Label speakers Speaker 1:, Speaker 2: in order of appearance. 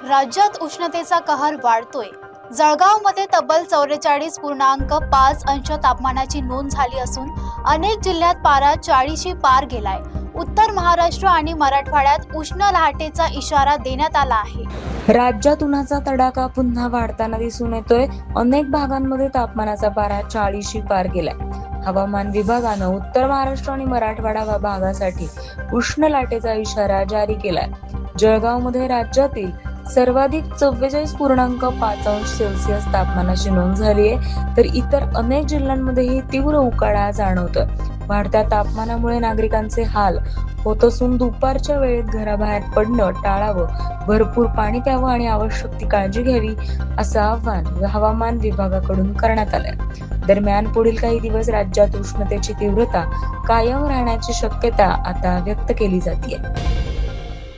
Speaker 1: राज्यात उष्णतेचा कहर वाढतोय। जळगावमध्ये तब्बल 44.5 अंश तापमानाची नोंद झाली असून अनेक जिल्ह्यात पारा 40शी पार गेलाय। उत्तर महाराष्ट्र आणि मराठवाड्यात उष्ण लाटेचा इशारा देण्यात आला आहे।
Speaker 2: राज्यात उन्हाचा तडाखा पुन्हा वाढताना दिसून येतोय। अनेक भागांमध्ये तापमानाचा पारा 40शी पार गेलाय। हवामान विभागानं उत्तर महाराष्ट्र आणि मराठवाडा भागासाठी उष्ण लाटेचा इशारा जारी केलाय। जळगावमध्ये राज्यातील सर्वाधिक 44.5 अंश सेल्सिअस तापमानाची नोंद झाली आहे, तर इतर अनेक जिल्ह्यांमध्येही तीव्र उकाडा जाणवतोय। वाढत्या तापमानामुळे नागरिकांचे हाल होत असून दुपारच्या वेळेत घराबाहेर पडणं टाळावं, भरपूर पाणी प्यावं आणि आवश्यक ती काळजी घ्यावी असं आवाहन हवामान विभागाकडून करण्यात आलंय। दरम्यान पुढील काही दिवस राज्यात उष्णतेची तीव्रता कायम राहण्याची शक्यता आता व्यक्त केली जाते।